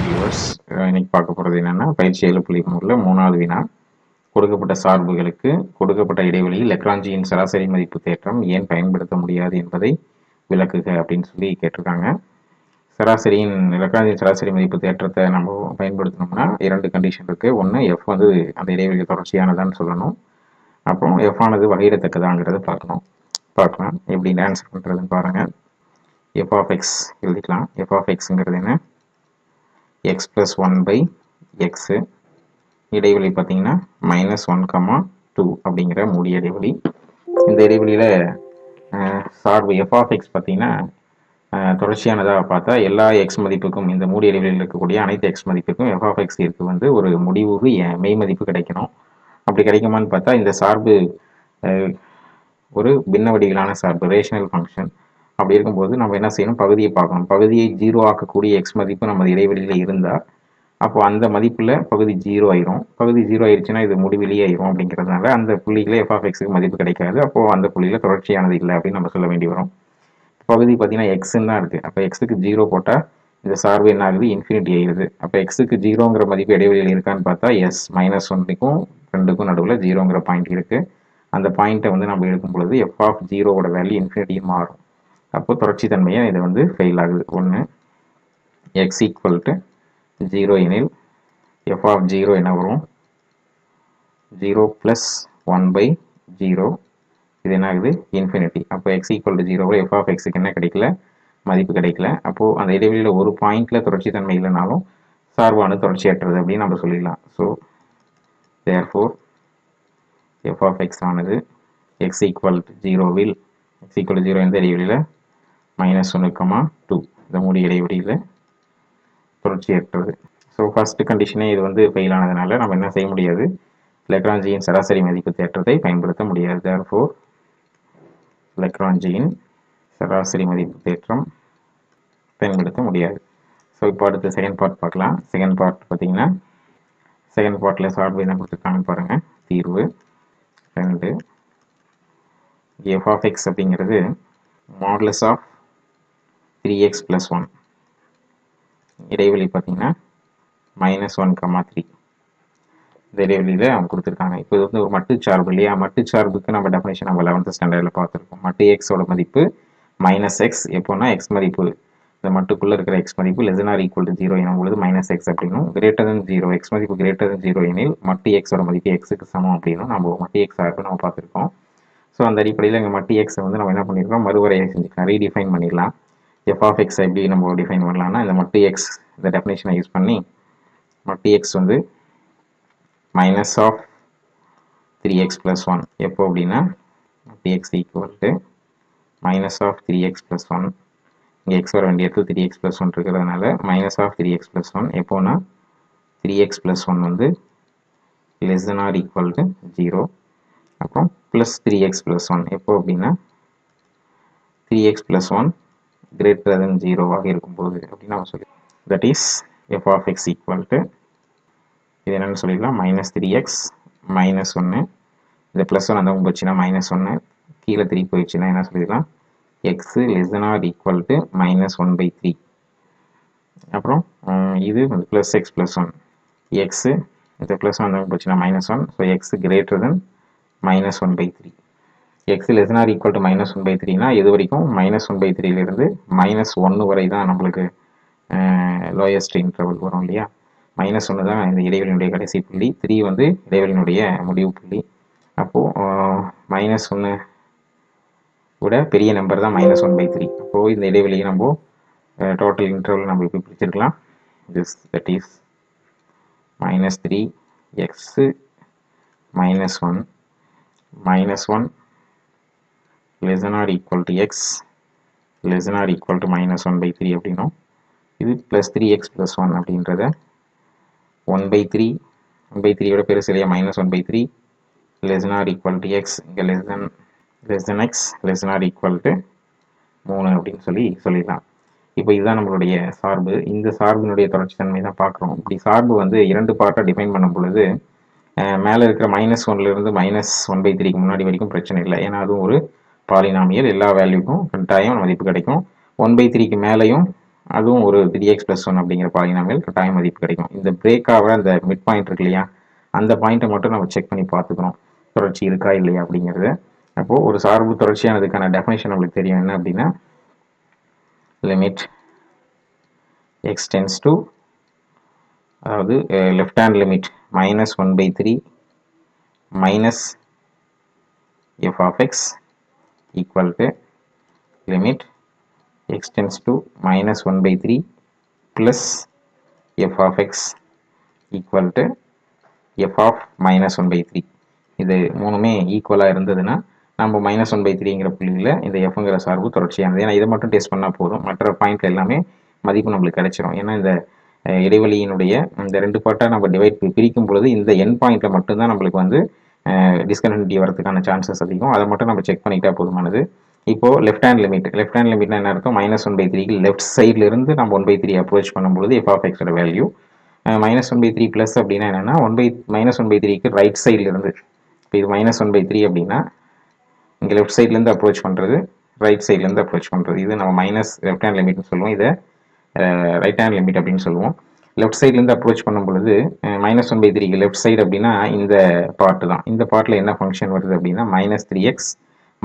Viewers, இன்னைக்கு பார்க்க போகிறது என்னென்னா பயிற்சி 7.3 மூணாவது வினா. கொடுக்கப்பட்ட சார்புகளுக்கு கொடுக்கப்பட்ட இடைவெளியில் லெக்ராஞ்சியின் சராசரி மதிப்பு தேற்றம் ஏன் பயன்படுத்த முடியாது என்பதை விளக்குக அப்படின்னு சொல்லி கேட்டிருக்காங்க. லெக்ராஞ்சியின் சராசரி மதிப்பு தேற்றத்தை நம்ம பயன்படுத்தணும்னா 2 கண்டிஷன் இருக்குது. ஒன்று, எஃப் வந்து அந்த இடைவெளியில் தொடர்ச்சியானதான்னு சொல்லணும். அப்புறம் எஃப் ஆனது வகையிடத்தக்கதாங்கிறத பார்க்கலாம். எப்படி ஆன்சர் பண்ணுறதுன்னு பாருங்கள். எஃப் ஆஃப் எக்ஸ் எழுதிக்கலாம். எஃப் ஆஃப் எக்ஸுங்கிறது என்ன? எக்ஸ் ப்ளஸ் 1/x, இடைவெளி பார்த்தீங்கன்னா -1, 2 மூடிய இடைவெளி. இந்த இடைவெளியில் சார்பு எஃப் ஆஃப் எக்ஸ் பார்த்தீங்கன்னா தொடர்ச்சியானதாக பார்த்தா எல்லா எக்ஸ் மதிப்புக்கும், இந்த மூடிய இடைவெளியில் இருக்கக்கூடிய அனைத்து எக்ஸ் மதிப்புக்கும் எஃப் ஆஃப் எக்ஸ் இருக்கு வந்து ஒரு முடிவுறு மெய் மதிப்பு கிடைக்கணும். அப்படி கிடைக்குமான்னு பார்த்தா இந்த சார்பு ஒரு பின்ன வடிவிலான சார்பு, ரேஷனல் ஃபங்க்ஷன். அப்படி இருக்கும்போது நம்ம என்ன செய்யணும்? பகுதியை பார்க்கணும். பகுதியை 0 ஆக்கக்கூடிய எக்ஸ் மதிப்பு நம்ம இடைவெளியில் இருந்தால் அப்போ அந்த மதிப்பில் பகுதி 0 ஆயிரும். பகுதி 0 ஆயிடுச்சுன்னா இது முடிவிலேயே ஆயிரும். அப்படிங்கிறதுனால அந்த புள்ளிகளே எஃப் ஆஃப் எக்ஸுக்கு மதிப்பு கிடைக்காது. அப்போது அந்த புள்ளியில் தொடர்ச்சியானது இல்லை அப்படின்னு நம்ம சொல்ல வேண்டி வரும். பகுதி பார்த்தீங்கன்னா எக்ஸுன்னு தான் இருக்குது. அப்போ எக்ஸுக்கு 0 போட்டால் இந்த சார்பு என்ன ஆகுது? இன்ஃபினிட்டி ஆயிடுது. அப்போ எக்ஸுக்கு 0ங்கிற மதிப்பு இடைவெளியில் இருக்கான்னு பார்த்தா எஸ் -1க்கும் 2க்கும் நடுவில் 0ங்கிற பாயிண்ட் இருக்குது. அந்த பாயிண்ட்டை வந்து நம்ம எடுக்கும் பொழுது எஃப் ஆஃப் 0வோட வேல்யூ இன்ஃபினிட்டியும் மாறும். அப்போ தொடர்ச்சி தன்மையை இது வந்து ஃபெயில் ஆகுது. ஒன்று, எக்ஸ் ஈக்குவல் டு 0 எனில் எஃப் ஆஃப் 0 என்ன வரும்? 0 + 1/0. இது என்ன ஆகுது? இன்ஃபினிட்டி. அப்போ x equal to 0 f of எக்ஸுக்கு என்ன கிடைக்கல? மதிப்பு கிடைக்கல. அப்போது அந்த இடைவெளியில் ஒரு பாயிண்டில் தொடர்ச்சி தன்மை இல்லைனாலும் சார்பானது தொடர்ச்சியற்றது அப்படின்னு நம்ம சொல்லிடலாம். So therefore F of X ஆனது எக்ஸ் ஈக்குவல் டு 0வில் எக்ஸ் ஈக்குவல் டு 0 எந்த இடைவெளியில்? -1, 2 இந்த மூடிய இடைவெளியில் தொடர்ச்சியற்றது. ஸோ ஃபர்ஸ்ட் கண்டிஷனே இது வந்து ஃபெயில் ஆனதுனால நம்ம என்ன செய்ய முடியாது? லெக்ராஞ்சியின் சராசரி மதிப்பு தேற்றத்தை பயன்படுத்த முடியாது. தேர்ஃபோர் லெக்ராஞ்சியின் சராசரி மதிப்பு தேற்றம் பயன்படுத்த முடியாது. ஸோ இப்போ அடுத்து செகண்ட் பார்ட் பார்க்கலாம். செகண்ட் பார்ட் பார்த்தீங்கன்னா செகண்ட் பார்ட்டில் சார்பு என்ன கொடுத்துருக்காங்கன்னு பாருங்கள். தீர்வு 2. எஃப் ஆஃப் எக்ஸ் அப்படிங்கிறது மாடுலஸ் ஆஃப் 3x + 1, இடைவெளி பார்த்தீங்கன்னா -1, 3 இந்த இடைவெளியில் அவங்க கொடுத்துருக்காங்க. இப்போ இது வந்து ஒரு மட்டுச்சார்பு இல்லையா? மட்டுச்சார்புக்கு நம்ம டெஃபினேஷன் நம்ம 11th ஸ்டாண்டர்டில் பார்த்துருக்கோம். மட்டு எக்ஸோட மதிப்பு -x எப்போனா எக்ஸ் மதிப்பு இந்த மட்டுக்குள்ளே இருக்கிற எக்ஸ் மதிப்பு <= 0 எனும் பொழுது -x அப்படின்னும், >0 எக்ஸ் மதிப்பு >0 எனில் மட்டு எக்ஸோட மதிப்பு எக்ஸுக்கு சமம் அப்படின்னும் நம்ம மட்டு எக்ஸ் சார்பு நம்ம பார்த்துருக்கோம். ஸோ அந்த அடிப்படையில் இங்கே மட்டு எக்ஸை வந்து நம்ம என்ன பண்ணியிருக்கோம்? மறுவரையை செஞ்சுக்கலாம், ரீடிஃபைன் பண்ணிடலாம். எஃப் ஆஃப் எக்ஸ் எப்படி நம்ம டிஃபைன் பண்ணலாம்னா இந்த மட்டு எக்ஸ் இந்த டெஃபினேஷனை யூஸ் பண்ணி மட்டு எக்ஸ் வந்து -3x + 1 எப்போ அப்படின்னா மட்டு எக்ஸ் ஈக்குவல் டு -3x + 1. இங்கே எக்ஸ் வர வேண்டிய இடத்துல 3x + 1 இருக்கிறதுனால -3x + 1 எப்போனா 3x + 1 வந்து <= 0. அப்புறம் +3x + 1 எப்போ அப்படின்னா 3x + 1 > 0 ஆக இருக்கும்போது அப்படின்னு நம்ம சொல்லி, that is f of x equal to இது என்னென்னு சொல்லிடலாம்? -3x -1, இந்த +1 அந்த போச்சுன்னா -1, கீழே 3 போயிடுச்சுன்னா என்ன சொல்லிடலாம்? x <= -1/3. அப்புறம் இது +x + 1 x இந்த +1 அந்த போச்சுன்னா -1, ஸோ x <= -1/3. x <= -1/3னா இது வரைக்கும் -1/3லிருந்து -1 வரை தான் நம்மளுக்கு லோயஸ்ட் இன்டர்வல் வரும் இல்லையா? -1 தான் இந்த இடைவெளியினுடைய கடைசி புள்ளி, 3 வந்து இடைவெளியினுடைய முடிவு புள்ளி. அப்போது -1 விட பெரிய நம்பர் தான் -1/3. அப்போது இந்த இடைவெளியை நம்ம டோட்டல் இன்டர்வல் நம்ம இப்படி பிரிச்சிருக்கலாம். தட் இஸ் -3x -1 -1 <= x <= -1/3 அப்படின்னும், இது +3x + 1 அப்படின்றத 1/3 விட பெருசு இல்லையா? -1/3 <= x இங்கே x <= 3 அப்படின்னு சொல்லிடலாம். இப்போ இதுதான் நம்மளுடைய சார்பு. இந்த சார்பினுடைய தொடர்ச்சி தன்மை தான் பார்க்குறோம். இப்படி சார்பு வந்து 2 பார்ட்டாக டிஃபைன் பண்ணும் பொழுது மேலே இருக்கிற -1லிருந்து -1/3க்கு முன்னாடி வரைக்கும் பிரச்சனை இல்லை. ஏன்னா அதுவும் ஒரு பாலினாமியல், எல்லா வேல்யூக்கும் கட்டாயம் மதிப்பு கிடைக்கும். 1/3க்கு மேலேயும் அதுவும் ஒரு 3x + 1 அப்படிங்கிற பாலினாமியல் கட்டாய மதிப்பு கிடைக்கும். இந்த பிரேக் ஆகிற அந்த மிட் பாயிண்ட் இருக்கு இல்லையா, அந்த பாயிண்ட்டை மட்டும் நம்ம செக் பண்ணி பார்த்துக்கிறோம் தொடர்ச்சி இருக்கா இல்லையா அப்படிங்கிறது. அப்போது ஒரு சார்பு தொடர்ச்சியானதுக்கான டெஃபினேஷன் நம்மளுக்கு தெரியும். என்ன அப்படின்னா, லிமிட் x டென்ஸ் டு, அதாவது left hand limit -1/3 minus f of x equal to limit x tends to -1/3 plus f of x equal to f of -1/3. இது மூணுமே ஈக்குவலாக இருந்ததுன்னா நம்ம -1/3ங்கிற புள்ளியில் இந்த எஃப்ங்கிற சார்பு தொடர்ச்சியானது. ஏன்னா இதை மட்டும் டெஸ்ட் பண்ணால் போதும், மற்ற பாயிண்ட்ல எல்லாமே மதிப்பு நம்மளுக்கு கிடைச்சிரும். ஏன்னா இந்த இடைவெளியினுடைய இந்த ரெண்டு பார்ட்டாக நம்ம பிரிக்கும் பொழுது இந்த என் பாயிண்ட்ல மட்டும்தான் நம்மளுக்கு வந்து டிஸ்கன்டினியூட்டி வரதுக்கான சான்சஸ் அதிகம். அதை மட்டும் நம்ம செக் பண்ணிட்டா போதுமானது. இப்போ லெஃப்ட் ஹேண்ட் லிமிட்னா என்ன இருக்கும், -1/3க்கு லெஃப்ட் சைட்ல இருந்து நம்ம 1/3 அப்ரோச் பண்ணும்போது f of x ஓட வேல்யூ -1/3 பிளஸ் அப்படின்னா என்னன்னா -1/3க்கு ரைட் சைட்ல இருந்து, இப்போ இது -1/3 அப்படின்னா இங்கே லெஃப்ட் சைட்லேருந்து அப்ரோச் பண்ணுறது, ரைட் சைட்லேருந்து அப்ரோச் பண்ணுறது, இது நம்ம லெஃப்ட் ஹேண்ட் லிமிட்னு சொல்லுவோம். இதை ரைட் ஹேண்ட் லிமிட் அப்படின்னு சொல்லுவோம். லெஃப்ட் சைட்லேருந்து அப்ரோச் பண்ணும் பொழுது -1/3க்கு லெஃப்ட் சைடு அப்படின்னா இந்த பார்ட் தான். இந்த பார்ட்டில் என்ன ஃபங்க்ஷன் வருது அப்படின்னா -3x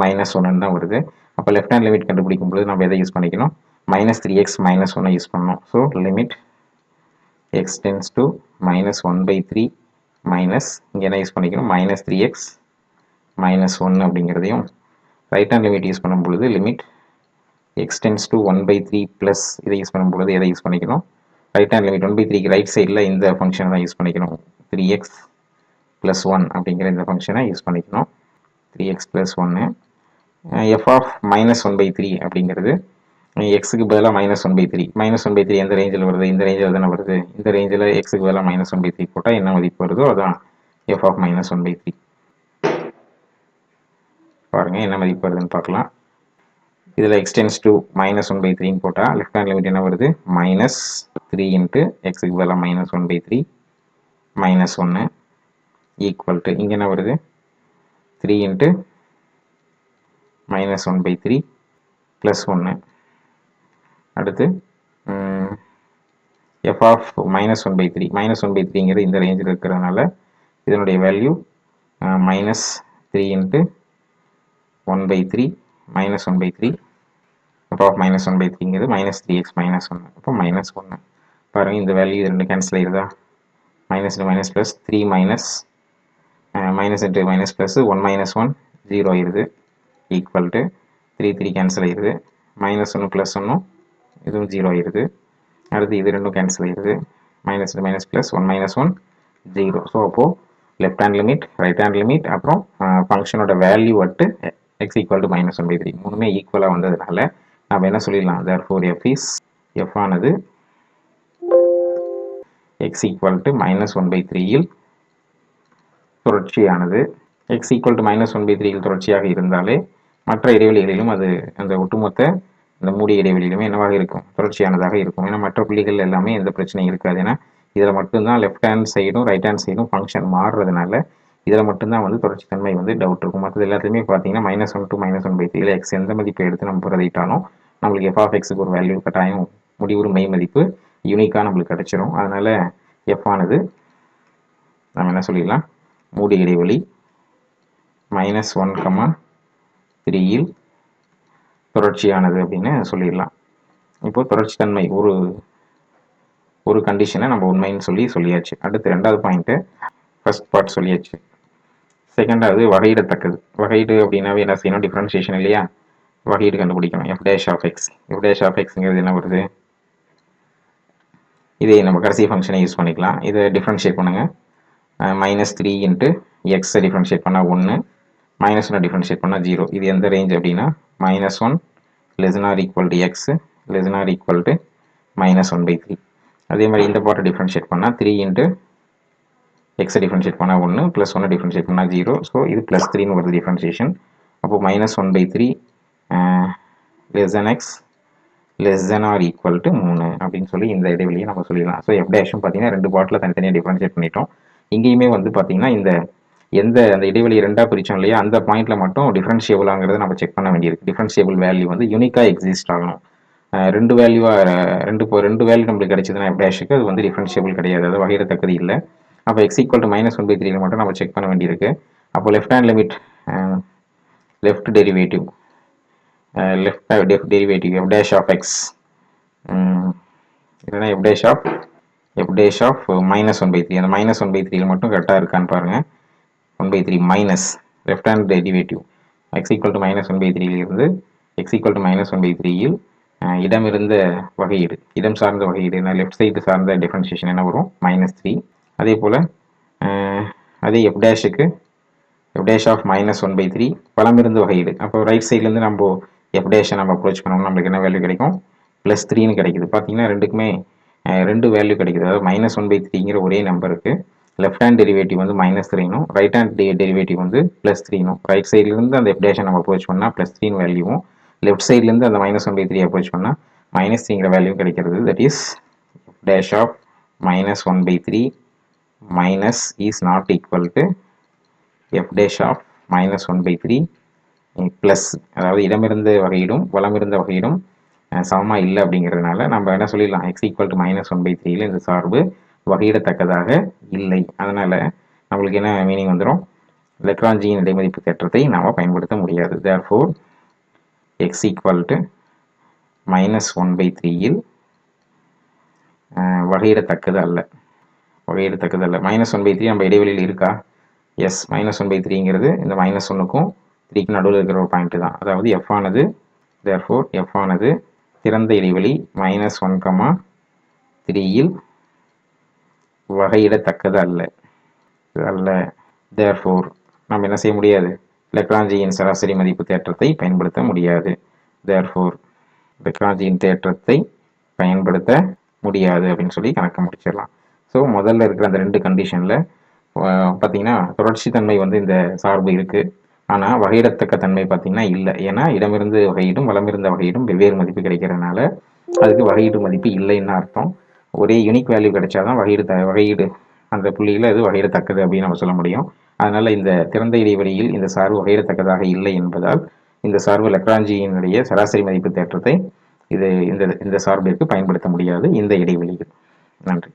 -1 தான் வருது. அப்போ லெஃப்ட் ஹேண்ட் லிமிட் கண்டுபிடிக்கும் பொழுது நம்ம எதை யூஸ் பண்ணிக்கணும், -3x -1 யூஸ் பண்ணணும். So limit x tends to -1/3 minus இங்கே என்ன யூஸ் பண்ணிக்கணும், -3x -1 அப்படிங்கிறதையும், ரைட் ஹேண்ட் லிமிட் யூஸ் பண்ணும் பொழுது limit x tends to 1/3 plus இதை யூஸ் பண்ணும் பொழுது எதை யூஸ் பண்ணிக்கணும், ரைட் ஹேண்ட் லிமிட் 1/3க்கு ரைட் சைடில் இந்த ஃபங்க்ஷனை தான் யூஸ் பண்ணிக்கணும். 3x + 1 அப்படிங்கிற இந்த ஃபங்க்ஷனை யூஸ் பண்ணிக்கணும். 3x + 1 f of -1/3 அப்படிங்கிறது எக்ஸுக்கு பதிலாக -1/3. -1/3 எந்த ரேஞ்சில் வருது, இந்த ரேஞ்சில் தானே வருது. இந்த ரேஞ்சில் எக்ஸுக்கு பதிலாக -1/3 போட்டால் என்ன மதிப்பு வருதோ அதான் f of -1/3. பாருங்கள் என்ன மதிப்பு வருதுன்னு பார்க்கலாம். இதில் x டென்ஸ் டு -1/3ன்னு போட்டால் லெஃப்ட் ஹேண்ட் லிமிட் என்ன வருது, -3 × எக்ஸுக்கு பதிலாக -1/3 -1 ஈக்குவல் டு இங்கே என்ன வருது, 3 × -1/3 + 1. அடுத்து f of -1/3 -1/3ங்கிறது இந்த ரேஞ்சில் இருக்கிறதுனால இதனுடைய வேல்யூ -3 × 1/3 -1/3. f of -1/3ங்கிறது -3x -1, அப்போ -1. பாருங்கள் இந்த வேல்யூ இது ரெண்டு கேன்சல் ஆகிடுதா, -−, ப்ளஸ் 3 மைனஸ் × மைனஸ் ப்ளஸ் 1 - 1 0 ஆயிடுது ஈக்குவல் டு 3 கேன்சல் ஆகிடுது, -1 + 1 இதுவும் 0 ஆயிடுது. அடுத்து இது ரெண்டும் கேன்சல் ஆகிடுது, -2 ப்ளஸ் 1 - 1 0. ஸோ அப்போது left hand limit, right hand limit, அப்புறம் ஃபங்க்ஷனோட வேல்யூ அட்டு x = -1/3 மூணுமே ஈக்குவலாக வந்ததுனால நம்ம என்ன சொல்லிடலாம், therefore f ஆனது x = -1/3 தொடர்ச்சியானது. x = -1/3 தொடர்ச்சியாக இருந்தாலே மற்ற இடைவெளிகளிலும் அது அந்த ஒட்டுமொத்த இந்த மூடிய இடைவெளியிலுமே என்னவாக இருக்கும், தொடர்ச்சியானதாக இருக்கும். ஏன்னா மற்ற புள்ளிகள் எல்லாமே எந்த பிரச்சனையும் இருக்காது. ஏன்னா இதில் மட்டும்தான் லெஃப்ட் ஹேண்ட் சைடும் ரைட் ஹேண்ட் சைடும் ஃபங்க்ஷன் மாறுறதுனால இதில் மட்டும்தான் வந்து தொடர்ச்சித்தன்மை வந்து டவுட் இருக்கும். மற்றது எல்லாத்துலேயுமே பார்த்தீங்கன்னா -1 to -1/3 x எந்த மதிப்பை எடுத்து நம்ம பிரதிட்டாலும் நம்மளுக்கு f of xக்கு ஒரு வேல்யூ கட்டாயம் முடிவுறு மெய் மதிப்பு யூனிக்காக நம்மளுக்கு கிடைச்சிரும். அதனால் f ஆனது நம்ம என்ன சொல்லிடலாம், மூடிய இடைவெளி -1, 3 தொடர்ச்சியானது அப்படின்னு சொல்லிடலாம். இப்போ தொடர்ச்சித்தன்மை ஒரு கண்டிஷனை நம்ம உண்மைன்னு சொல்லியாச்சு. அடுத்து ரெண்டாவது பாயிண்ட்டு, ஃபர்ஸ்ட் பார்ட் சொல்லியாச்சு. செகண்டாவது வகையிடத்தக்கது. வகையீடு அப்படின்னாவே என்ன செய்யணும், டிஃப்ரென்ஷியேஷன் இல்லையா, வகையீடு கண்டுபிடிக்கணும். f' of xங்கிறது என்ன வருது, இதே நம்ம கடைசி ஃபங்க்ஷனை யூஸ் பண்ணிக்கலாம். இதை டிஃப்ரென்ஷியேட் பண்ணுங்கள். -3 × x டிஃப்ரென்ஷியேட் பண்ணால் 1, -1 டிஃப்ரென்ஷியேட் பண்ணால் 0. இது எந்த ரேஞ்ச் அப்படின்னா -1 ≤ x ≤ -1/3. அதே மாதிரி இந்த பார்ட்டை டிஃப்ரென்ஷியேட் பண்ணால் 3 × x டிஃப்ரென்ஷியேட் பண்ணால் 1 +1 டிஃப்ரென்ஷியேட் பண்ணால் 0. ஸோ இது +3ன்னு வருது டிஃப்ரென்ஷியேஷன். அப்போது -1/3 x ≤ 3 அப்படின்னு சொல்லி இந்த இடைவெளியை நம்ம சொல்லிடலாம். ஸோ f' பார்த்தீங்கன்னா ரெண்டு பார்ட்டில் தனித்தனியாக டிஃப்ரென்ஷியேட் பண்ணிட்டோம். இங்கேயுமே வந்து பார்த்தீங்கன்னா அந்த இடைவெளி ரெண்டாக பிரித்தோம் இல்லையா, அந்த பாயிண்ட்டில் மட்டும் டிஃப்ரென்ஷியபிளாங்கிறத நம்ம செக் பண்ண வேண்டியிருக்கு. டிஃப்ரென்ஷியபிள் வேல்யூ வந்து யூனிக்காக எக்ஸிஸ்ட் ஆகணும். ரெண்டு வேல்யூவாக ரெண்டு வேல்யூ நம்மளுக்கு கிடைச்சதுன்னா எஃப் டேஷுக்கு அது வந்து டிஃபரன்ஷியபிள் கிடையாது, அது வகையிடத்தக்கது இல்லை. அப்போ எக்ஸ் ஈக்குவல் டு -1/3 மட்டும் நம்ம செக் பண்ண வேண்டியிருக்கு. அப்போ left hand limit left derivative f dash of x இல்லைன்னா எஃப் டேஷ் ஆஃப் -1/3, அந்த -1/3 மட்டும் கரெக்டாக இருக்கான்னு பாருங்கள். 1/3 minus left hand derivative x equal to -1/3 இருந்து எக்ஸ் ஈக்குவல் டு -1/3 இடமிருந்த வகையீடு, இடம் சார்ந்த வகையீடு, லெஃப்ட் சைடு சார்ந்த டிஃபரன்ஷியேஷன் என்ன வரும்? -3. அதே போல் அதே எஃப் டேஷுக்கு எஃப் டேஷ் ஆஃப் -1/3 வலமிருந்து வகையீடு. அப்போ ரைட் சைட்லேருந்து நம்ம எஃப் டேஷை நம்ம அப்ரோச் பண்ணோம்னா நம்மளுக்கு என்ன வேல்யூ கிடைக்கும்? +3ன்னு கிடைக்குது. பார்த்தீங்கன்னா ரெண்டுக்குமே ரெண்டு வேல்யூ கிடைக்குது. அதாவது -1/3ங்கிற ஒரே நம்பருக்கு லெஃப்ட் ஹேண்ட் டெரிவேட்டிவ் வந்து -3னும் ரைட் ஹேண்ட் டெரிவேட்டிவ் வந்து +3னும். ரைட் சைட்லேருந்து அந்த எஃப் டேஷை நம்ம அப்ரோச் பண்ணால் +3 வேல்யூவும், லெஃப்ட் சைட்லேருந்து அந்த -1/3 அப்ரோச் பண்ணால் -3ங்கிற வேல்யூ கிடைக்கிறது. That is f dash of -1/3 minus is not equal to f dash of -1/3 plus, அதாவது இடமிருந்த வகையிடும் வலமிருந்த வகையிடும் சமமாக இல்லை அப்படிங்கிறதுனால நம்ம என்ன சொல்லிடலாம்? எக்ஸ் ஈக்குவல் டு -1/3 இந்த சார்பு வகையிடத்தக்கதாக இல்லை. அதனால் நம்மளுக்கு என்ன மீனிங் வந்துடும்? லெக்ராஞ்சியின் இடைமதிப்பு தேற்றத்தை நாம் பயன்படுத்த முடியாது. தேர்ஃபோர் எக்ஸ் ஈக்குவல் டு -1/3 வகையிடத்தக்கது அல்ல. வகையிடத்தக்கது அல்ல. -1/3 நம்ம இடைவெளியில் இருக்கா? எஸ், -1/3ங்கிறது இந்த -1க்கும் 3க்கு நடுவில் இருக்கிற ஒரு பாயிண்ட் தான். அதாவது எஃப் ஆனது தேர்ஃபோர் எஃப் ஆனது திறந்த இடைவெளி -1,3 வகையிடத்தக்கது அல்ல. தேர்ஃபோர் நம்ம என்ன செய்ய முடியாது? லெக்ராஞ்சியின் சராசரி மதிப்பு தேற்றத்தை பயன்படுத்த முடியாது. தேர்ஃபோர் லெக்ராஞ்சியின் தேற்றத்தை பயன்படுத்த முடியாது அப்படின்னு சொல்லி கணக்கு முடிச்சிடலாம். ஸோ முதல்ல இருக்கிற அந்த ரெண்டு கண்டிஷனில் பார்த்தீங்கன்னா தொடர்ச்சி தன்மை வந்து இந்த சார்பு இருக்குது, ஆனால் வகையிடத்தக்க தன்மை பார்த்தீங்கன்னா இல்லை. ஏன்னா இடமிருந்து வகையிடும் வலமிருந்த வகையிடும் வெவ்வேறு மதிப்பு கிடைக்கிறதுனால அதுக்கு வகையீடு மதிப்பு இல்லைன்னு அர்த்தம். ஒரே யூனிக் வேல்யூ கிடைச்சாதான் வகையீடு அந்த புள்ளியில் அது வகையிடத்தக்கது அப்படின்னு நம்ம சொல்ல முடியும். அதனால் இந்த திறந்த இடைவெளியில் இந்த சார்பு வகையிடத்தக்கதாக இல்லை என்பதால் இந்த சார்பு லெக்ராஞ்சியினுடைய சராசரி மதிப்பு தேற்றத்தை இந்த சார்பிற்கு பயன்படுத்த முடியாது இந்த இடைவெளியில். நன்றி.